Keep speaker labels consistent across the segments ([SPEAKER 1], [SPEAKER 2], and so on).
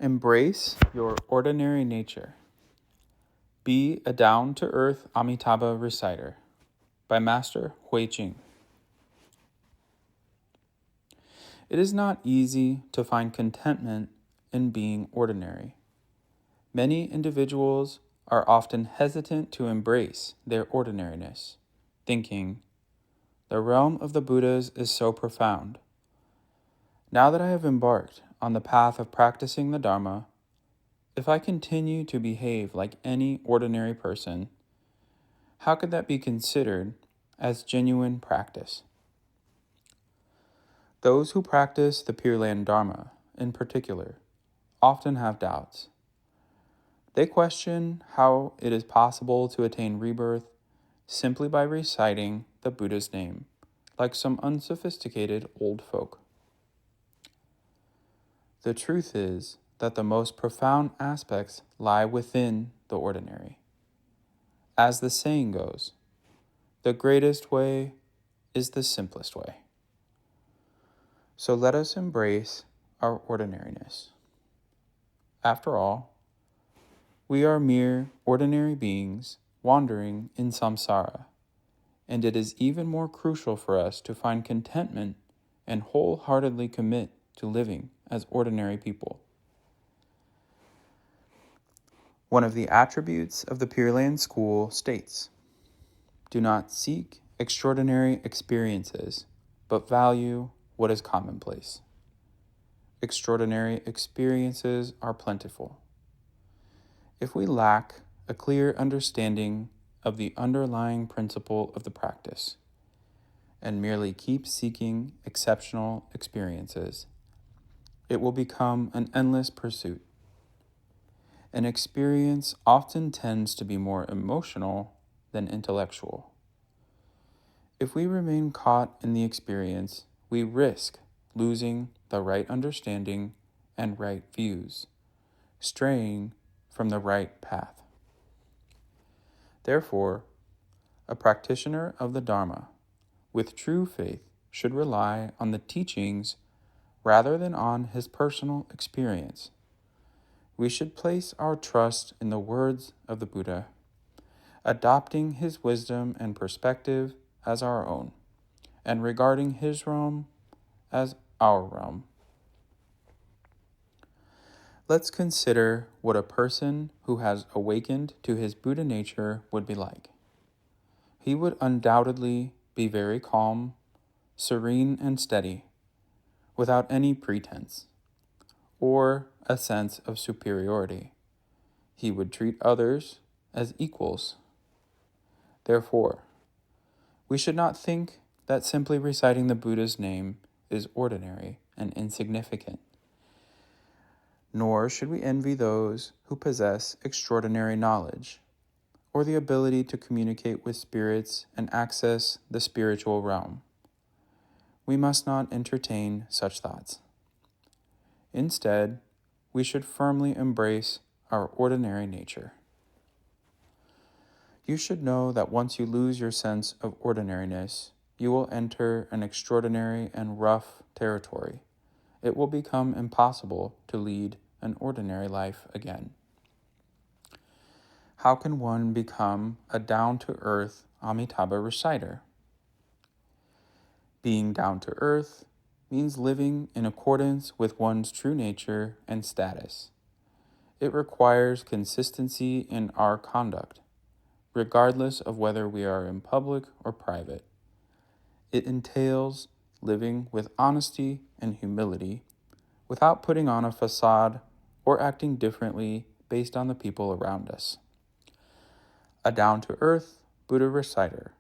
[SPEAKER 1] Embrace your ordinary nature. Be a down-to-earth Amitabha-Reciter by Master Huijing. It is not easy to find contentment in being ordinary. Many individuals are often hesitant to embrace their ordinariness, thinking, "The realm of the Buddhas is so profound. Now that I have embarked on the path of practicing the Dharma, if I continue to behave like any ordinary person, how could that be considered as genuine practice?" Those who practice the Pure Land Dharma, in particular, often have doubts. They question how it is possible to attain rebirth simply by reciting the Buddha's name, like some unsophisticated old folk. The truth is that the most profound aspects lie within the ordinary. As the saying goes, the greatest way is the simplest way. So let us embrace our ordinariness. After all, we are mere ordinary beings wandering in samsara, and it is even more crucial for us to find contentment and wholeheartedly commit to living as ordinary people. One of the attributes of the Pure Land School states, "Do not seek extraordinary experiences, but value what is commonplace." Extraordinary experiences are plentiful. If we lack a clear understanding of the underlying principle of the practice, and merely keep seeking exceptional experiences, it will become an endless pursuit. An experience often tends to be more emotional than intellectual. If we remain caught in the experience, we risk losing the right understanding and right views, straying from the right path. Therefore, a practitioner of the Dharma with true faith should rely on the teachings rather than on his personal experience. We should place our trust in the words of the Buddha, adopting his wisdom and perspective as our own, and regarding his realm as our realm. Let's consider what a person who has awakened to his Buddha nature would be like. He would undoubtedly be very calm, serene, and steady, without any pretense or a sense of superiority. He would treat others as equals. Therefore, we should not think that simply reciting the Buddha's name is ordinary and insignificant. Nor should we envy those who possess extraordinary knowledge or the ability to communicate with spirits and access the spiritual realm. We must not entertain such thoughts. Instead, we should firmly embrace our ordinary nature. You should know that once you lose your sense of ordinariness, you will enter an extraordinary and rough territory. It will become impossible to lead an ordinary life again. How can one become a down-to-earth Amitabha-Reciter? Being down-to-earth means living in accordance with one's true nature and status. It requires consistency in our conduct, regardless of whether we are in public or private. It entails living with honesty and humility, without putting on a facade or acting differently based on the people around us. A down-to-earth Buddha reciter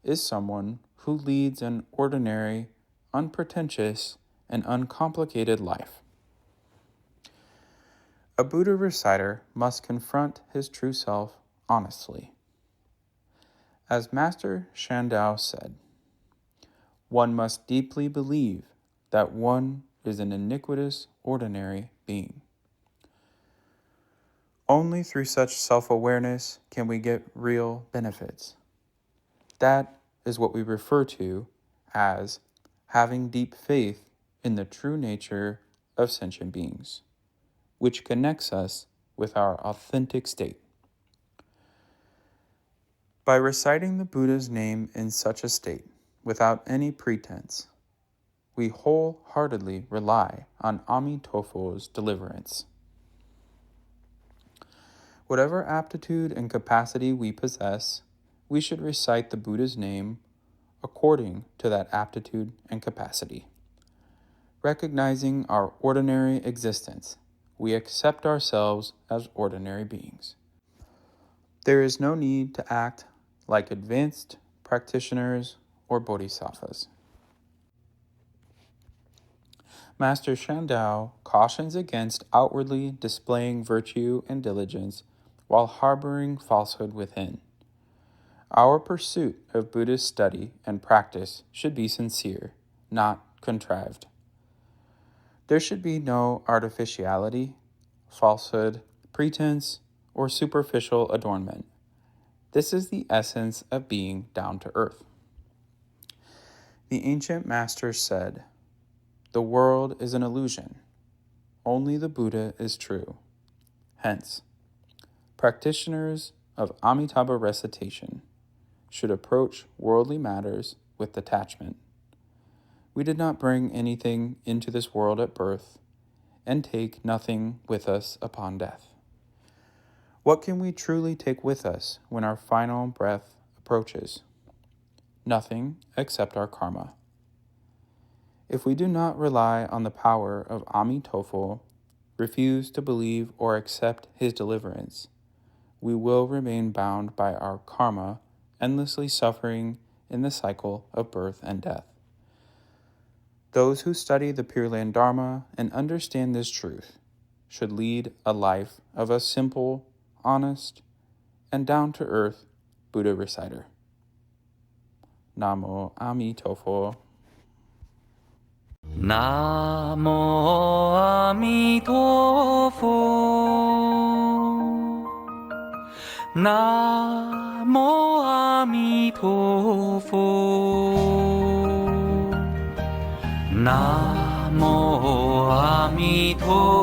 [SPEAKER 1] is someone who leads an ordinary, unpretentious, and uncomplicated life. A Buddha reciter must confront his true self honestly. As Master Shandao said, one must deeply believe that one is an iniquitous, ordinary being. Only through such self-awareness can we get real benefits. That is what we refer to as having deep faith in the true nature of sentient beings. which connects us with our authentic state. By reciting the Buddha's name in such a state, without any pretense, we wholeheartedly rely on Amitabha's deliverance. Whatever aptitude and capacity we possess, we should recite the Buddha's name according to that aptitude and capacity. Recognizing our ordinary existence, we accept ourselves as ordinary beings. There is no need to act like advanced practitioners or bodhisattvas. Master Shandao cautions against outwardly displaying virtue and diligence while harboring falsehood within. Our pursuit of Buddhist study and practice should be sincere, not contrived. There should be no artificiality, falsehood, pretense, or superficial adornment. This is the essence of being down to earth. The ancient masters said, "The world is an illusion. Only the Buddha is true." Hence, practitioners of Amitabha recitation should approach worldly matters with detachment. We did not bring anything into this world at birth, and take nothing with us upon death. What can we truly take with us when our final breath approaches? Nothing except our karma. If we do not rely on the power of Amitabha, refuse to believe or accept his deliverance, we will remain bound by our karma, endlessly suffering in the cycle of birth and death. Those who study the Pure Land Dharma and understand this truth should lead a life of a simple, honest, and down-to-earth Buddha reciter. Namo Amitabha.
[SPEAKER 2] Namo Amitabha. Namo Amitabha. Namo Amitabha.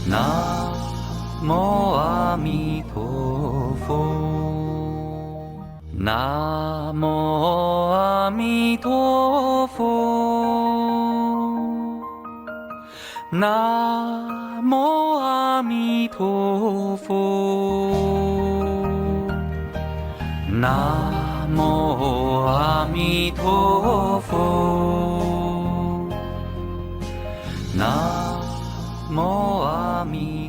[SPEAKER 2] Namo Amitabha. Namo Amitabha. Namo Amitabha. Namo Amitabha. Namo Amitabha.